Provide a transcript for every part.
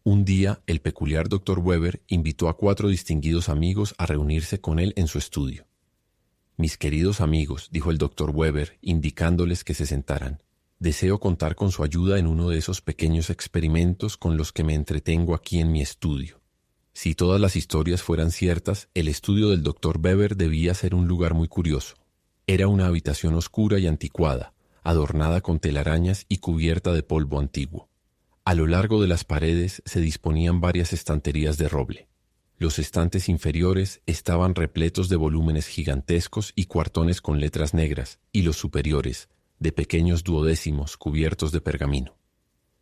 Un día, el peculiar Dr. Weber invitó a 4 distinguidos amigos a reunirse con él en su estudio. «Mis queridos amigos», dijo el Dr. Weber, indicándoles que se sentaran, «deseo contar con su ayuda en uno de esos pequeños experimentos con los que me entretengo aquí en mi estudio. Si todas las historias fueran ciertas, el estudio del Dr. Weber debía ser un lugar muy curioso. Era una habitación oscura y anticuada, adornada con telarañas y cubierta de polvo antiguo. A lo largo de las paredes se disponían varias estanterías de roble. Los estantes inferiores estaban repletos de volúmenes gigantescos y cuartones con letras negras, y los superiores, de pequeños duodécimos cubiertos de pergamino.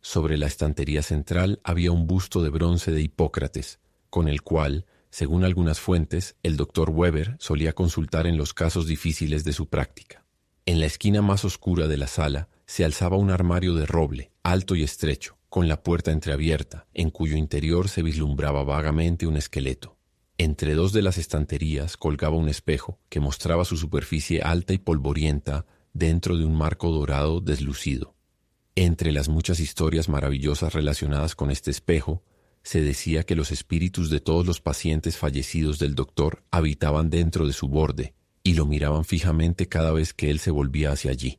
Sobre la estantería central había un busto de bronce de Hipócrates, con el cual, según algunas fuentes, el Dr. Weber solía consultar en los casos difíciles de su práctica. En la esquina más oscura de la sala se alzaba un armario de roble, alto y estrecho, con la puerta entreabierta, en cuyo interior se vislumbraba vagamente un esqueleto. Entre 2 de las estanterías colgaba un espejo que mostraba su superficie alta y polvorienta dentro de un marco dorado deslucido. Entre las muchas historias maravillosas relacionadas con este espejo, se decía que los espíritus de todos los pacientes fallecidos del doctor habitaban dentro de su borde y lo miraban fijamente cada vez que él se volvía hacia allí.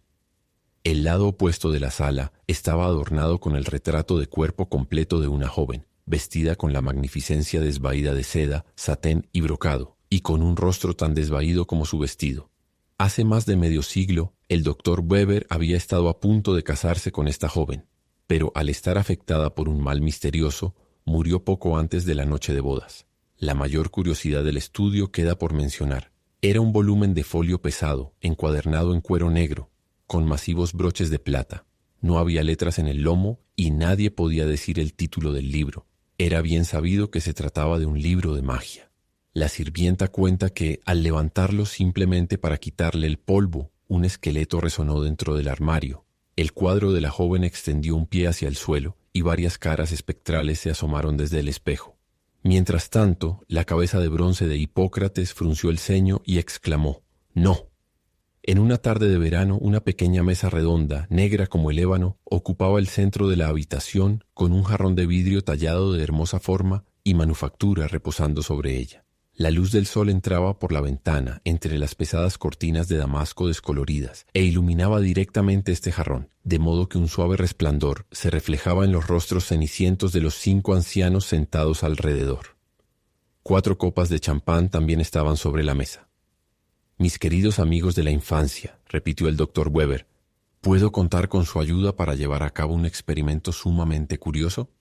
El lado opuesto de la sala estaba adornado con el retrato de cuerpo completo de una joven, vestida con la magnificencia desvaída de seda, satén y brocado, y con un rostro tan desvaído como su vestido. Hace más de medio siglo, el Dr. Weber había estado a punto de casarse con esta joven, pero al estar afectada por un mal misterioso, murió poco antes de la noche de bodas. La mayor curiosidad del estudio queda por mencionar. Era un volumen de folio pesado, encuadernado en cuero negro, con masivos broches de plata. No había letras en el lomo y nadie podía decir el título del libro. Era bien sabido que se trataba de un libro de magia. La sirvienta cuenta que, al levantarlo simplemente para quitarle el polvo, un esqueleto resonó dentro del armario. El cuadro de la joven extendió un pie hacia el suelo y varias caras espectrales se asomaron desde el espejo. Mientras tanto, la cabeza de bronce de Hipócrates frunció el ceño y exclamó: «¡No!». En una tarde de verano, una pequeña mesa redonda, negra como el ébano, ocupaba el centro de la habitación con un jarrón de vidrio tallado de hermosa forma y manufactura reposando sobre ella. La luz del sol entraba por la ventana entre las pesadas cortinas de damasco descoloridas e iluminaba directamente este jarrón, de modo que un suave resplandor se reflejaba en los rostros cenicientos de los 5 ancianos sentados alrededor. 4 copas de champán también estaban sobre la mesa. «Mis queridos amigos de la infancia», repitió el Dr. Weber, «¿puedo contar con su ayuda para llevar a cabo un experimento sumamente curioso?».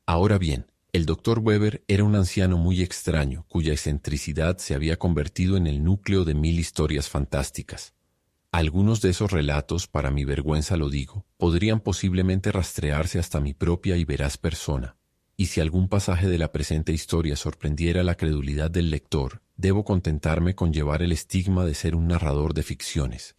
Ahora bien, el Dr. Weber era un anciano muy extraño, cuya excentricidad se había convertido en el núcleo de 1000 historias fantásticas. Algunos de esos relatos, para mi vergüenza lo digo, podrían posiblemente rastrearse hasta mi propia y veraz persona. Y si algún pasaje de la presente historia sorprendiera la credulidad del lector, debo contentarme con llevar el estigma de ser un narrador de ficciones.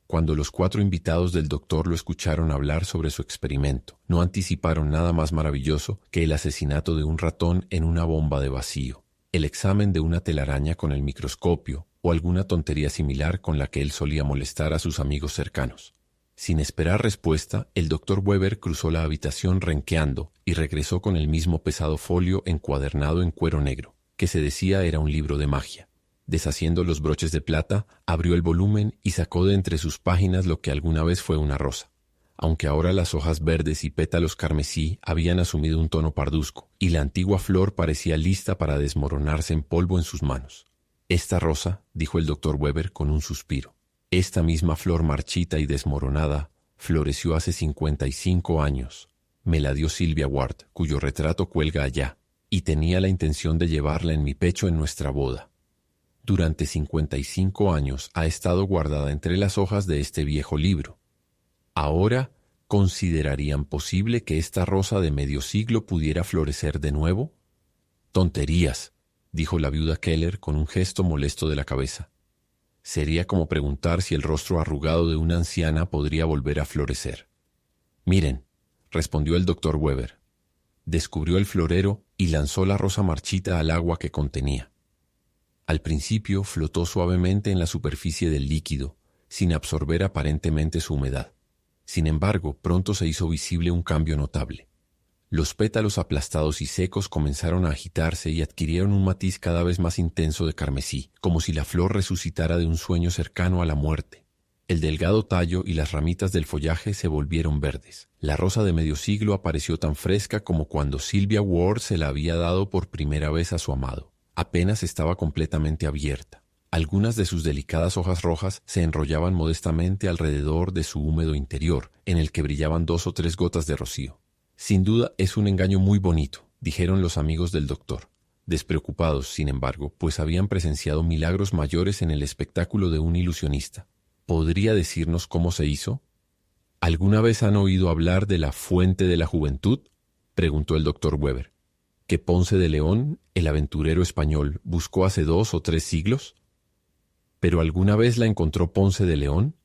Cuando los 4 invitados del doctor lo escucharon hablar sobre su experimento, no anticiparon nada más maravilloso que el asesinato de un ratón en una bomba de vacío, el examen de una telaraña con el microscopio o alguna tontería similar con la que él solía molestar a sus amigos cercanos. Sin esperar respuesta, el Dr. Weber cruzó la habitación renqueando y regresó con el mismo pesado folio encuadernado en cuero negro, que se decía era un libro de magia. Deshaciendo los broches de plata, abrió el volumen y sacó de entre sus páginas lo que alguna vez fue una rosa, aunque ahora las hojas verdes y pétalos carmesí habían asumido un tono parduzco, y la antigua flor parecía lista para desmoronarse en polvo en sus manos. «Esta rosa», dijo el Dr. Weber con un suspiro, «esta misma flor marchita y desmoronada floreció hace 55 años. Me la dio Sylvia Ward, cuyo retrato cuelga allá, y tenía la intención de llevarla en mi pecho en nuestra boda. Durante 55 años ha estado guardada entre las hojas de este viejo libro. Ahora, ¿considerarían posible que esta rosa de medio siglo pudiera florecer de nuevo?». «Tonterías», dijo la viuda Keller con un gesto molesto de la cabeza. «Sería como preguntar si el rostro arrugado de una anciana podría volver a florecer». «Miren», respondió el Dr. Weber. Descubrió el florero y lanzó la rosa marchita al agua que contenía. Al principio flotó suavemente en la superficie del líquido, sin absorber aparentemente su humedad. Sin embargo, pronto se hizo visible un cambio notable. Los pétalos aplastados y secos comenzaron a agitarse y adquirieron un matiz cada vez más intenso de carmesí, como si la flor resucitara de un sueño cercano a la muerte. El delgado tallo y las ramitas del follaje se volvieron verdes. La rosa de medio siglo apareció tan fresca como cuando Sylvia Ward se la había dado por primera vez a su amado. Apenas estaba completamente abierta. Algunas de sus delicadas hojas rojas se enrollaban modestamente alrededor de su húmedo interior, en el que brillaban 2 o 3 gotas de rocío. Sin duda es un engaño muy bonito, dijeron los amigos del doctor, despreocupados, sin embargo, pues habían presenciado milagros mayores en el espectáculo de un ilusionista. ¿Podría decirnos cómo se hizo? ¿Alguna vez han oído hablar de la fuente de la juventud?, preguntó el doctor Weber. ¿Que Ponce de León, el aventurero español, buscó hace 2 o 3 siglos? ¿Pero alguna vez la encontró Ponce de León?,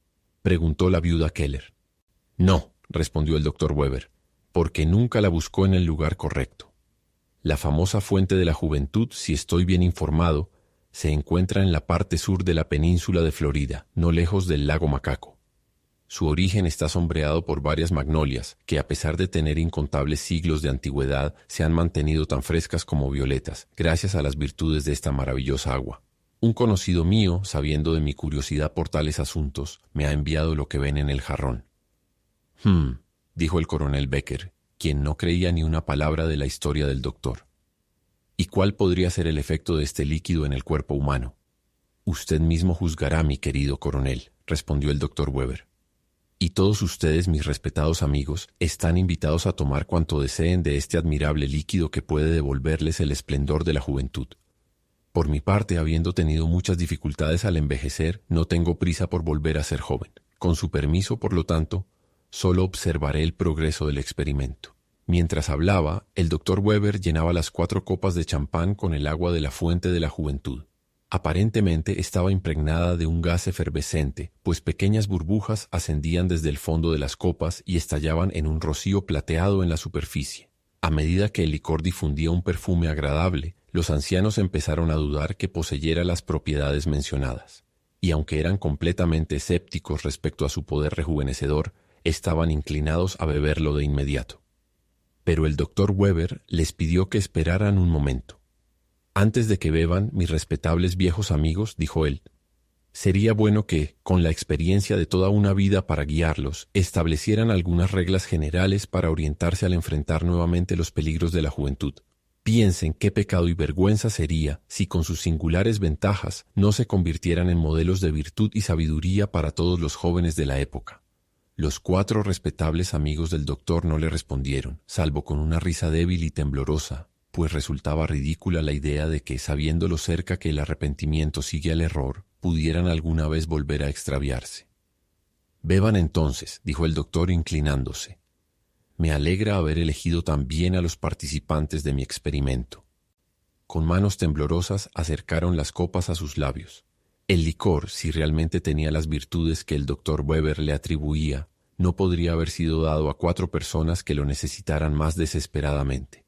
preguntó la viuda Keller. No, respondió el doctor Weber, porque nunca la buscó en el lugar correcto. La famosa fuente de la juventud, si estoy bien informado, se encuentra en la parte sur de la península de Florida, no lejos del lago Macaco. Su origen está sombreado por varias magnolias, que a pesar de tener incontables siglos de antigüedad, se han mantenido tan frescas como violetas, gracias a las virtudes de esta maravillosa agua. Un conocido mío, sabiendo de mi curiosidad por tales asuntos, me ha enviado lo que ven en el jarrón. Dijo el coronel Becker, quien no creía ni una palabra de la historia del doctor. ¿Y cuál podría ser el efecto de este líquido en el cuerpo humano? Usted mismo juzgará, mi querido coronel, respondió el doctor Weber. Y todos ustedes, mis respetados amigos, están invitados a tomar cuanto deseen de este admirable líquido que puede devolverles el esplendor de la juventud. Por mi parte, habiendo tenido muchas dificultades al envejecer, no tengo prisa por volver a ser joven. Con su permiso, por lo tanto, solo observaré el progreso del experimento. Mientras hablaba, el doctor Weber llenaba las 4 copas de champán con el agua de la fuente de la juventud. Aparentemente estaba impregnada de un gas efervescente, pues pequeñas burbujas ascendían desde el fondo de las copas y estallaban en un rocío plateado en la superficie. A medida que el licor difundía un perfume agradable, los ancianos empezaron a dudar que poseyera las propiedades mencionadas, y aunque eran completamente escépticos respecto a su poder rejuvenecedor, estaban inclinados a beberlo de inmediato. Pero el doctor Weber les pidió que esperaran un momento. Antes de que beban, mis respetables viejos amigos, dijo él, sería bueno que, con la experiencia de toda una vida para guiarlos, establecieran algunas reglas generales para orientarse al enfrentar nuevamente los peligros de la juventud. Piensen qué pecado y vergüenza sería si con sus singulares ventajas no se convirtieran en modelos de virtud y sabiduría para todos los jóvenes de la época. Los 4 respetables amigos del doctor no le respondieron, salvo con una risa débil y temblorosa, pues resultaba ridícula la idea de que, sabiendo lo cerca que el arrepentimiento sigue al error, pudieran alguna vez volver a extraviarse. «Beban entonces», dijo el doctor inclinándose. «Me alegra haber elegido tan bien a los participantes de mi experimento». Con manos temblorosas acercaron las copas a sus labios. El licor, si realmente tenía las virtudes que el doctor Weber le atribuía, no podría haber sido dado a 4 personas que lo necesitaran más desesperadamente.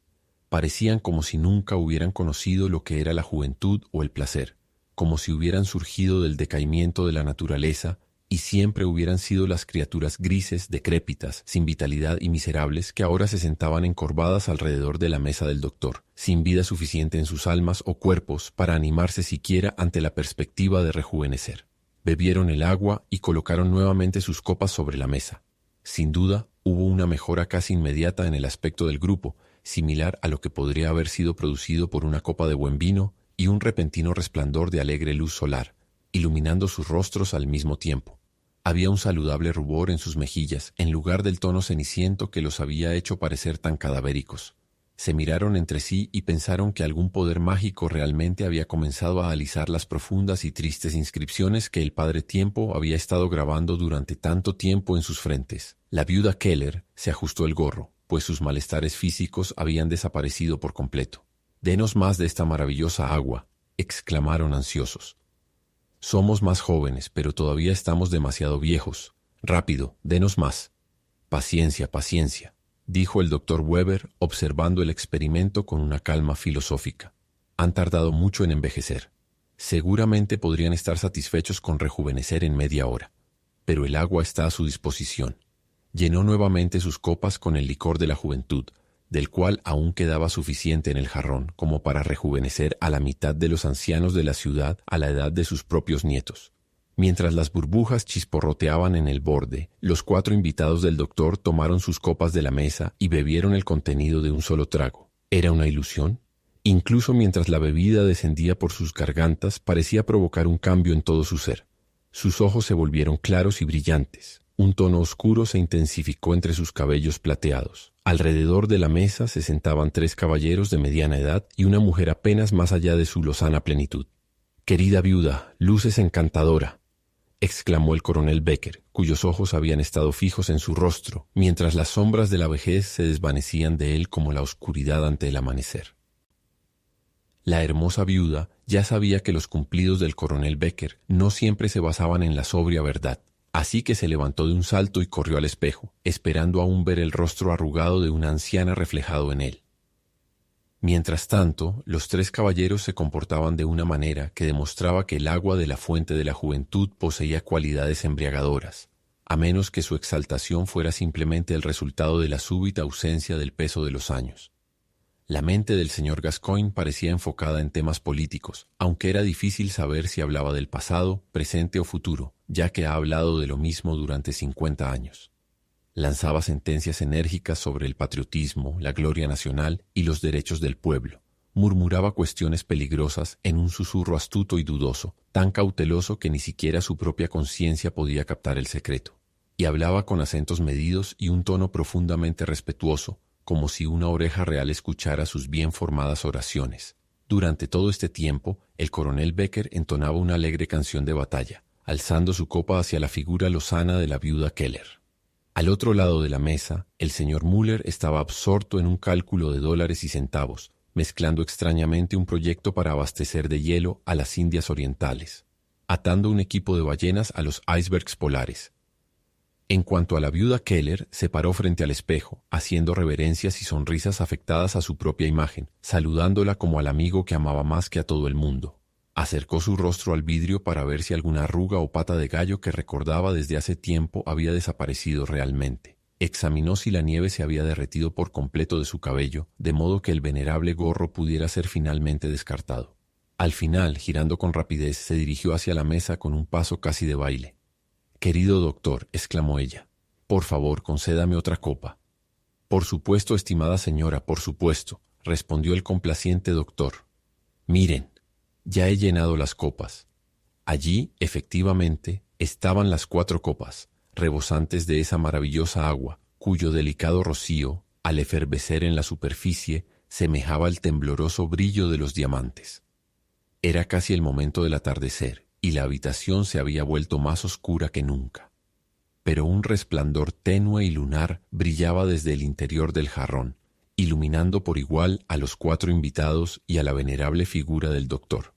Parecían como si nunca hubieran conocido lo que era la juventud o el placer, como si hubieran surgido del decaimiento de la naturaleza y siempre hubieran sido las criaturas grises, decrépitas, sin vitalidad y miserables que ahora se sentaban encorvadas alrededor de la mesa del doctor, sin vida suficiente en sus almas o cuerpos para animarse siquiera ante la perspectiva de rejuvenecer. Bebieron el agua y colocaron nuevamente sus copas sobre la mesa. Sin duda, hubo una mejora casi inmediata en el aspecto del grupo, similar a lo que podría haber sido producido por una copa de buen vino y un repentino resplandor de alegre luz solar, iluminando sus rostros al mismo tiempo. Había un saludable rubor en sus mejillas, en lugar del tono ceniciento que los había hecho parecer tan cadavéricos. Se miraron entre sí y pensaron que algún poder mágico realmente había comenzado a alisar las profundas y tristes inscripciones que el Padre Tiempo había estado grabando durante tanto tiempo en sus frentes. La viuda Keller se ajustó el gorro, pues sus malestares físicos habían desaparecido por completo. «Denos más de esta maravillosa agua», exclamaron ansiosos. «Somos más jóvenes, pero todavía estamos demasiado viejos. Rápido, denos más». «Paciencia, paciencia», dijo el doctor Weber, observando el experimento con una calma filosófica. «Han tardado mucho en envejecer. Seguramente podrían estar satisfechos con rejuvenecer en media hora. Pero el agua está a su disposición». Llenó nuevamente sus copas con el licor de la juventud, del cual aún quedaba suficiente en el jarrón como para rejuvenecer a la mitad de los ancianos de la ciudad a la edad de sus propios nietos. Mientras las burbujas chisporroteaban en el borde, los 4 invitados del doctor tomaron sus copas de la mesa y bebieron el contenido de un solo trago. ¿Era una ilusión? Incluso mientras la bebida descendía por sus gargantas, parecía provocar un cambio en todo su ser. Sus ojos se volvieron claros y brillantes. Un tono oscuro se intensificó entre sus cabellos plateados. Alrededor de la mesa se sentaban 3 caballeros de mediana edad y una mujer apenas más allá de su lozana plenitud. «Querida viuda, luces encantadora», exclamó el coronel Becker, cuyos ojos habían estado fijos en su rostro, mientras las sombras de la vejez se desvanecían de él como la oscuridad ante el amanecer. La hermosa viuda ya sabía que los cumplidos del coronel Becker no siempre se basaban en la sobria verdad, así que se levantó de un salto y corrió al espejo, esperando aún ver el rostro arrugado de una anciana reflejado en él. Mientras tanto, los 3 caballeros se comportaban de una manera que demostraba que el agua de la fuente de la juventud poseía cualidades embriagadoras, a menos que su exaltación fuera simplemente el resultado de la súbita ausencia del peso de los años. La mente del señor Gascoigne parecía enfocada en temas políticos, aunque era difícil saber si hablaba del pasado, presente o futuro, ya que ha hablado de lo mismo durante 50 años. Lanzaba sentencias enérgicas sobre el patriotismo, la gloria nacional y los derechos del pueblo. Murmuraba cuestiones peligrosas en un susurro astuto y dudoso, tan cauteloso que ni siquiera su propia conciencia podía captar el secreto. Y hablaba con acentos medidos y un tono profundamente respetuoso, como si una oreja real escuchara sus bien formadas oraciones. Durante todo este tiempo, el coronel Becker entonaba una alegre canción de batalla, alzando su copa hacia la figura lozana de la viuda Keller. Al otro lado de la mesa, el señor Müller estaba absorto en un cálculo de dólares y centavos, mezclando extrañamente un proyecto para abastecer de hielo a las Indias Orientales, atando un equipo de ballenas a los icebergs polares. En cuanto a la viuda Keller, se paró frente al espejo, haciendo reverencias y sonrisas afectadas a su propia imagen, saludándola como al amigo que amaba más que a todo el mundo. Acercó su rostro al vidrio para ver si alguna arruga o pata de gallo que recordaba desde hace tiempo había desaparecido realmente. Examinó si la nieve se había derretido por completo de su cabello, de modo que el venerable gorro pudiera ser finalmente descartado. Al final, girando con rapidez, se dirigió hacia la mesa con un paso casi de baile. «Querido doctor», exclamó ella, «por favor, concédame otra copa». «Por supuesto, estimada señora, por supuesto», respondió el complaciente doctor. «Miren, ya he llenado las copas». Allí, efectivamente, estaban las 4 copas, rebosantes de esa maravillosa agua, cuyo delicado rocío, al efervecer en la superficie, semejaba el tembloroso brillo de los diamantes. Era casi el momento del atardecer, y la habitación se había vuelto más oscura que nunca. Pero un resplandor tenue y lunar brillaba desde el interior del jarrón, iluminando por igual a los 4 invitados y a la venerable figura del doctor.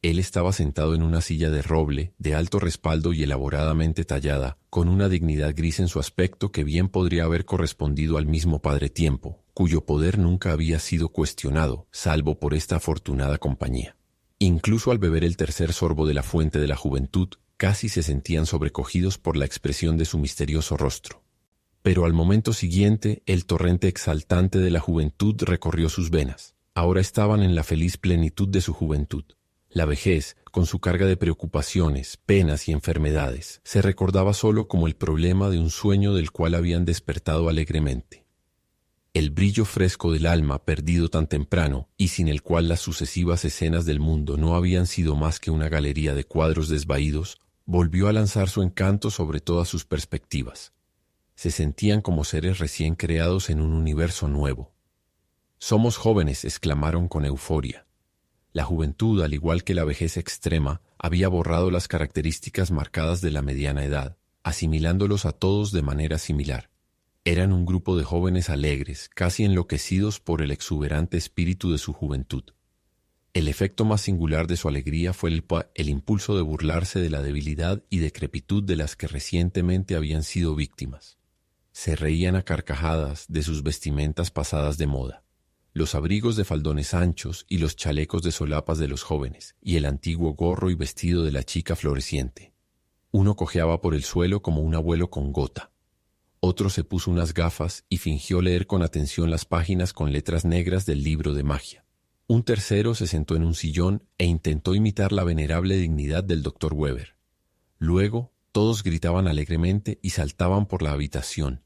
Él estaba sentado en una silla de roble, de alto respaldo y elaboradamente tallada, con una dignidad gris en su aspecto que bien podría haber correspondido al mismo Padre Tiempo, cuyo poder nunca había sido cuestionado, salvo por esta afortunada compañía. Incluso al beber el tercer sorbo de la fuente de la juventud, casi se sentían sobrecogidos por la expresión de su misterioso rostro. Pero al momento siguiente, el torrente exaltante de la juventud recorrió sus venas. Ahora estaban en la feliz plenitud de su juventud. La vejez, con su carga de preocupaciones, penas y enfermedades, se recordaba solo como el problema de un sueño del cual habían despertado alegremente. El brillo fresco del alma perdido tan temprano y sin el cual las sucesivas escenas del mundo no habían sido más que una galería de cuadros desvaídos, volvió a lanzar su encanto sobre todas sus perspectivas. Se sentían como seres recién creados en un universo nuevo. «Somos jóvenes», exclamaron con euforia. La juventud, al igual que la vejez extrema, había borrado las características marcadas de la mediana edad, asimilándolos a todos de manera similar. Eran un grupo de jóvenes alegres, casi enloquecidos por el exuberante espíritu de su juventud. El efecto más singular de su alegría fue el impulso de burlarse de la debilidad y decrepitud de las que recientemente habían sido víctimas. Se reían a carcajadas de sus vestimentas pasadas de moda, los abrigos de faldones anchos y los chalecos de solapas de los jóvenes, y el antiguo gorro y vestido de la chica floreciente. Uno cojeaba por el suelo como un abuelo con gota. Otro se puso unas gafas y fingió leer con atención las páginas con letras negras del libro de magia. Un tercero se sentó en un sillón e intentó imitar la venerable dignidad del Dr. Weber. Luego, todos gritaban alegremente y saltaban por la habitación.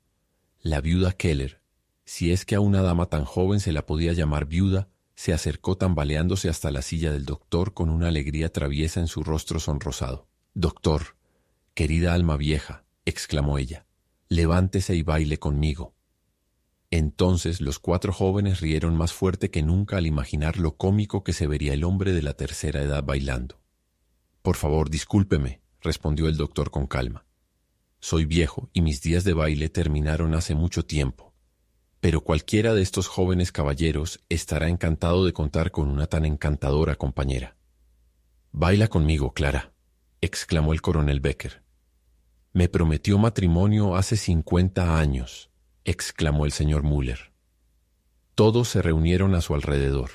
La viuda Keller, si es que a una dama tan joven se la podía llamar viuda, se acercó tambaleándose hasta la silla del doctor con una alegría traviesa en su rostro sonrosado. «Doctor, querida alma vieja», exclamó ella, «levántese y baile conmigo». Entonces los 4 jóvenes rieron más fuerte que nunca al imaginar lo cómico que se vería el hombre de la tercera edad bailando. «Por favor, discúlpeme», respondió el doctor con calma. «Soy viejo y mis días de baile terminaron hace mucho tiempo. Pero cualquiera de estos jóvenes caballeros estará encantado de contar con una tan encantadora compañera». «Baila conmigo, Clara», exclamó el coronel Becker. «Me prometió matrimonio hace 50 años», exclamó el señor Müller. Todos se reunieron a su alrededor.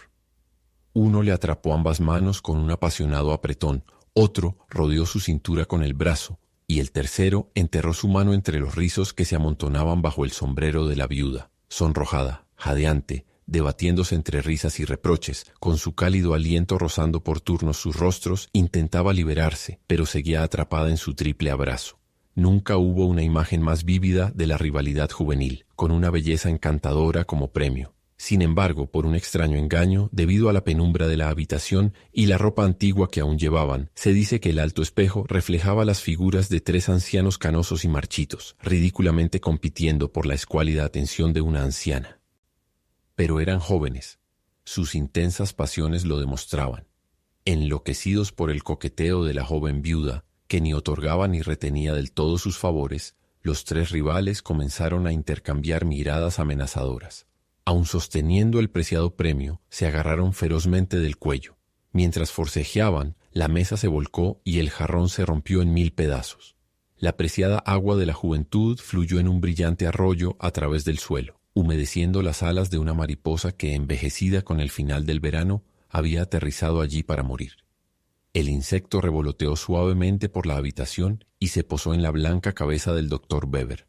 Uno le atrapó ambas manos con un apasionado apretón, otro rodeó su cintura con el brazo, y el tercero enterró su mano entre los rizos que se amontonaban bajo el sombrero de la viuda. Sonrojada, jadeante, debatiéndose entre risas y reproches, con su cálido aliento rozando por turnos sus rostros, intentaba liberarse, pero seguía atrapada en su triple abrazo. Nunca hubo una imagen más vívida de la rivalidad juvenil, con una belleza encantadora como premio. Sin embargo, por un extraño engaño, debido a la penumbra de la habitación y la ropa antigua que aún llevaban, se dice que el alto espejo reflejaba las figuras de 3 ancianos canosos y marchitos, ridículamente compitiendo por la escuálida atención de una anciana. Pero eran jóvenes. Sus intensas pasiones lo demostraban. Enloquecidos por el coqueteo de la joven viuda, que ni otorgaba ni retenía del todo sus favores, los 3 rivales comenzaron a intercambiar miradas amenazadoras. Aun sosteniendo el preciado premio, se agarraron ferozmente del cuello. Mientras forcejeaban, la mesa se volcó y el jarrón se rompió en 1000 pedazos. La preciada agua de la juventud fluyó en un brillante arroyo a través del suelo, humedeciendo las alas de una mariposa que, envejecida con el final del verano, había aterrizado allí para morir. El insecto revoloteó suavemente por la habitación y se posó en la blanca cabeza del doctor Weber.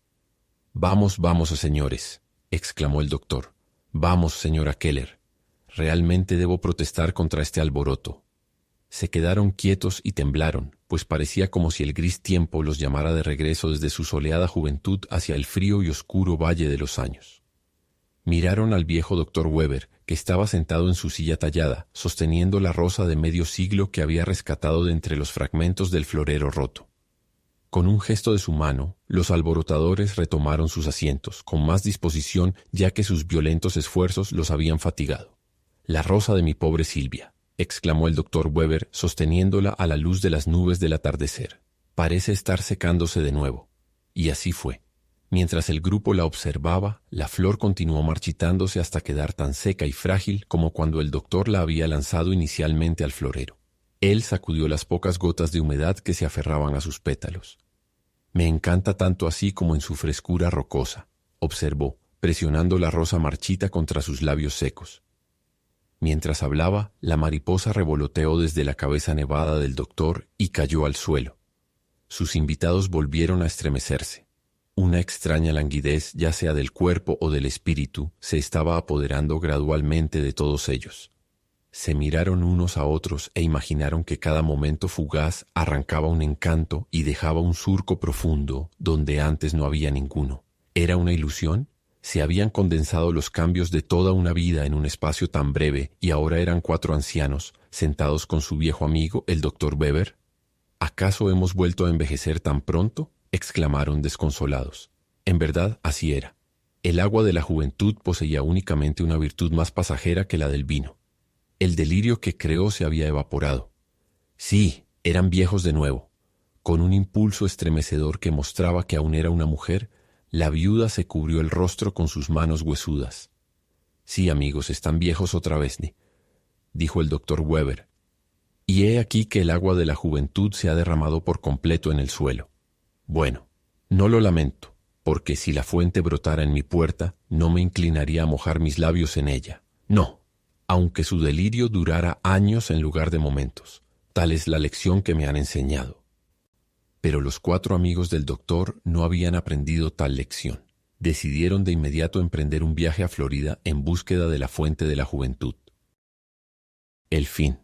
«Vamos, vamos, señores», exclamó el doctor. «Vamos, señora Keller. Realmente debo protestar contra este alboroto». Se quedaron quietos y temblaron, pues parecía como si el gris tiempo los llamara de regreso desde su soleada juventud hacia el frío y oscuro valle de los años. Miraron al viejo doctor Weber, que estaba sentado en su silla tallada, sosteniendo la rosa de medio siglo que había rescatado de entre los fragmentos del florero roto. Con un gesto de su mano, los alborotadores retomaron sus asientos, con más disposición ya que sus violentos esfuerzos los habían fatigado. «La rosa de mi pobre Silvia», exclamó el doctor Weber, sosteniéndola a la luz de las nubes del atardecer. «Parece estar secándose de nuevo». Y así fue. Mientras el grupo la observaba, la flor continuó marchitándose hasta quedar tan seca y frágil como cuando el doctor la había lanzado inicialmente al florero. Él sacudió las pocas gotas de humedad que se aferraban a sus pétalos. «Me encanta tanto así como en su frescura rocosa», observó, presionando la rosa marchita contra sus labios secos. Mientras hablaba, la mariposa revoloteó desde la cabeza nevada del doctor y cayó al suelo. Sus invitados volvieron a estremecerse. Una extraña languidez, ya sea del cuerpo o del espíritu, se estaba apoderando gradualmente de todos ellos. Se miraron unos a otros e imaginaron que cada momento fugaz arrancaba un encanto y dejaba un surco profundo donde antes no había ninguno. ¿Era una ilusión? ¿Se habían condensado los cambios de toda una vida en un espacio tan breve y ahora eran 4 ancianos, sentados con su viejo amigo, el doctor Weber? ¿Acaso hemos vuelto a envejecer tan pronto?, exclamaron desconsolados. En verdad, así era. El agua de la juventud poseía únicamente una virtud más pasajera que la del vino. El delirio que creó se había evaporado. Sí, eran viejos de nuevo. Con un impulso estremecedor que mostraba que aún era una mujer, la viuda se cubrió el rostro con sus manos huesudas. «Sí, amigos, están viejos otra vez», dijo el doctor Weber. «Y he aquí que el agua de la juventud se ha derramado por completo en el suelo. Bueno, no lo lamento, porque si la fuente brotara en mi puerta, no me inclinaría a mojar mis labios en ella. No, aunque su delirio durara años en lugar de momentos. Tal es la lección que me han enseñado». Pero los 4 amigos del doctor no habían aprendido tal lección. Decidieron de inmediato emprender un viaje a Florida en búsqueda de la fuente de la juventud. El fin.